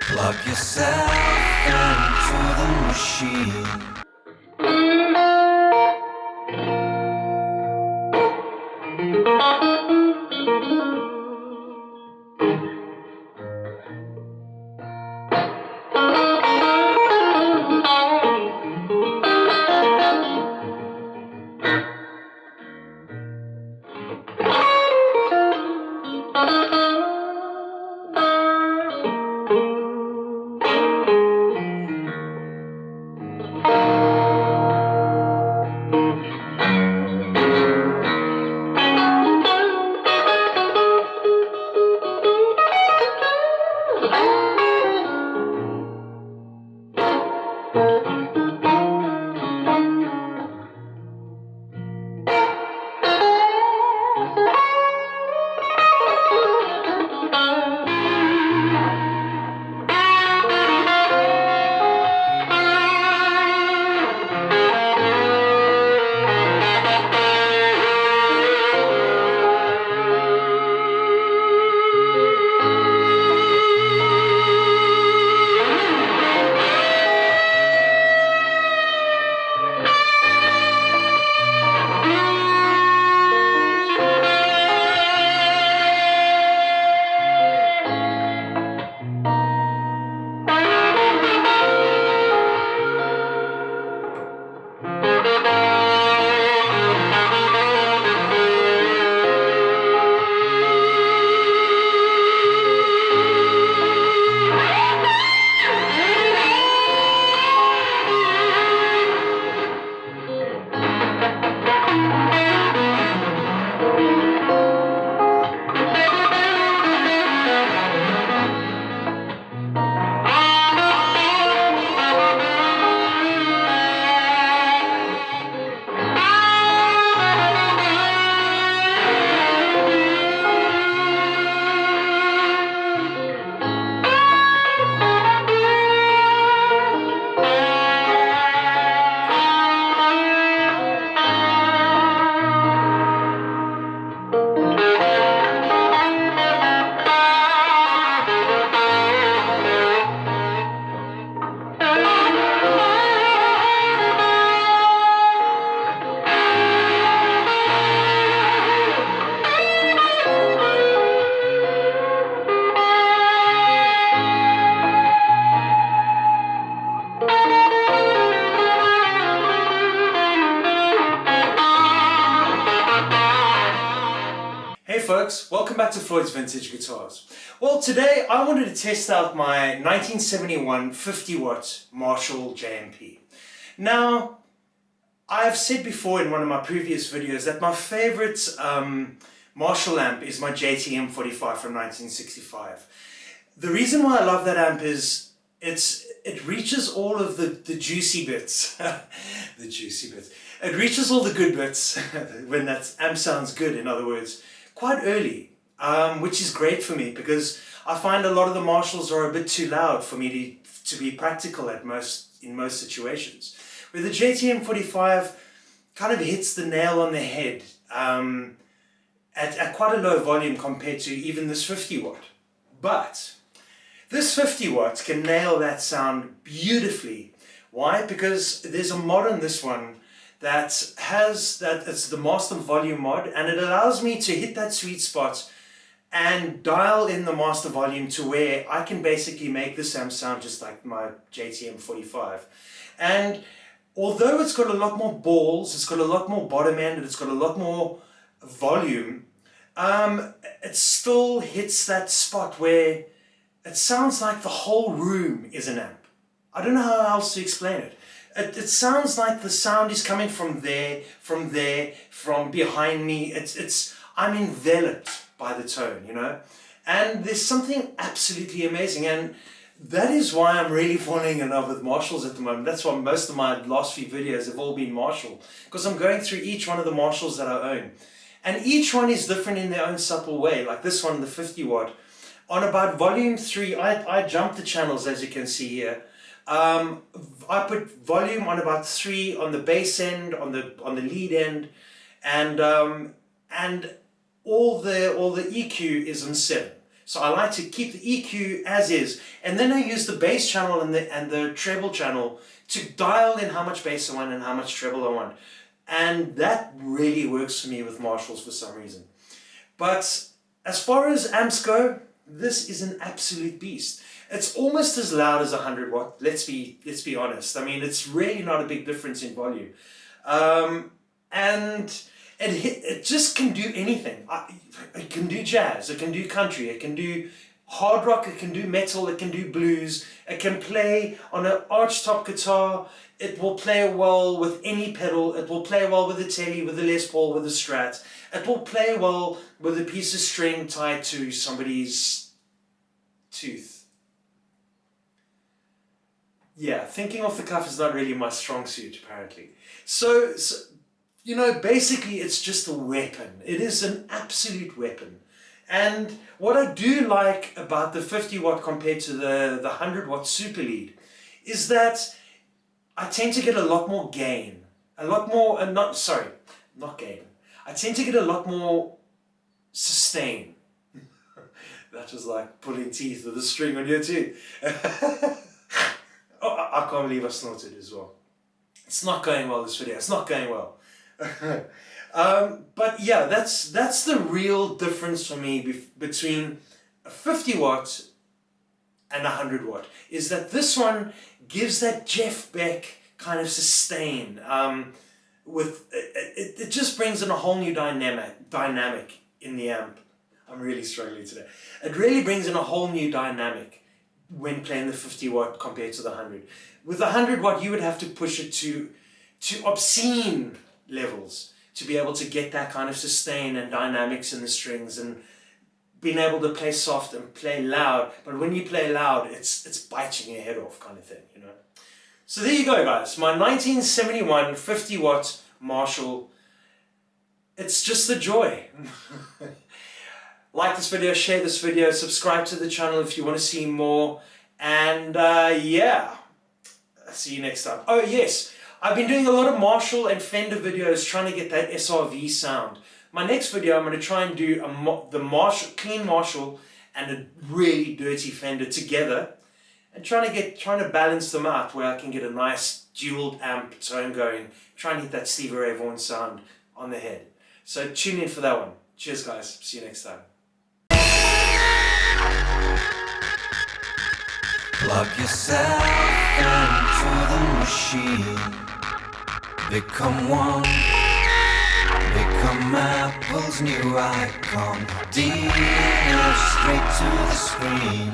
Plug yourself into the machine. Hey folks, welcome back to Floyd's Vintage Guitars. Well, today I wanted to test out my 1971 50 watt Marshall JMP. Now, I've said before in one of my previous videos that my favorite Marshall amp is my JTM 45 from 1965. The reason why I love that amp is it reaches all of the juicy bits. The juicy bits. It reaches all the good bits when that amp sounds good, in other words, quite early, which is great for me because I find a lot of the Marshalls are a bit too loud for me to be practical in most situations. Where the JTM 45 kind of hits the nail on the head at quite a low volume compared to even this 50 watt. But this 50 watts can nail that sound beautifully. Why? Because there's a mod on this one that has it's the master volume mod, and it allows me to hit that sweet spot and dial in the master volume to where I can basically make this amp sound just like my JTM 45. And although it's got a lot more balls, it's got a lot more bottom end, and it's got a lot more volume, it still hits that spot where it sounds like the whole room is an amp. I don't know how else to explain it. It sounds like the sound is coming from there, from behind me. I'm enveloped by the tone, you know? And there's something absolutely amazing. And that is why I'm really falling in love with Marshalls at the moment. That's why most of my last few videos have all been Marshall. Because I'm going through each one of the Marshalls that I own. And each one is different in their own subtle way. Like this one, the 50 watt. On about volume 3, I jumped the channels, as you can see here. I put volume on about 3 on the bass end, on the lead end, and all the EQ is on 7. So I like to keep the EQ as is, and then I use the bass channel and the treble channel to dial in how much bass I want and how much treble I want. And that really works for me with Marshalls for some reason. But as far as amps go, this is an absolute beast. It's almost as loud as 100 watt. Let's be honest. I mean, it's really not a big difference in volume, and it just can do anything. It can do jazz. It can do country. It can do hard rock. It can do metal. It can do blues. It can play on an archtop guitar. It will play well with any pedal. It will play well with a Tele, with a Les Paul, with a Strat. It will play well with a piece of string tied to somebody's tooth. Yeah, thinking off the cuff is not really my strong suit, apparently. So, you know, basically it's just a weapon. It is an absolute weapon. And what I do like about the 50 watt compared to the 100 watt Super Lead is that I tend to get a lot more gain. A lot more, not gain. I tend to get a lot more sustain. That was like pulling teeth with a string on your tooth. Oh, I can't believe I snorted as well. It's not going well, this video. It's not going well. But yeah, that's the real difference for me between a 50 watt and a 100 watt. Is that this one gives that Jeff Beck kind of sustain. It just brings in a whole new dynamic in the amp. I'm really struggling today. It really brings in a whole new dynamic when playing the 50 watt compared to the 100. With the 100 watt, you would have to push it to obscene levels to be able to get that kind of sustain and dynamics in the strings, and being able to play soft and play loud. But when you play loud, it's biting your head off kind of thing, you know. So there you go, guys. My 1971 50 watt Marshall. It's just a joy. Like this video, share this video, subscribe to the channel if you want to see more, and yeah, see you next time. Oh yes, I've been doing a lot of Marshall and Fender videos trying to get that SRV sound. My next video I'm going to try and do the clean Marshall and a really dirty Fender together, and trying to balance them out where I can get a nice dual amp tone going, try and hit that Stevie Ray Vaughan sound on the head. So tune in for that one. Cheers guys, see you next time. Plug yourself into the machine. Become one. Become Apple's new icon. DNA straight to the screen.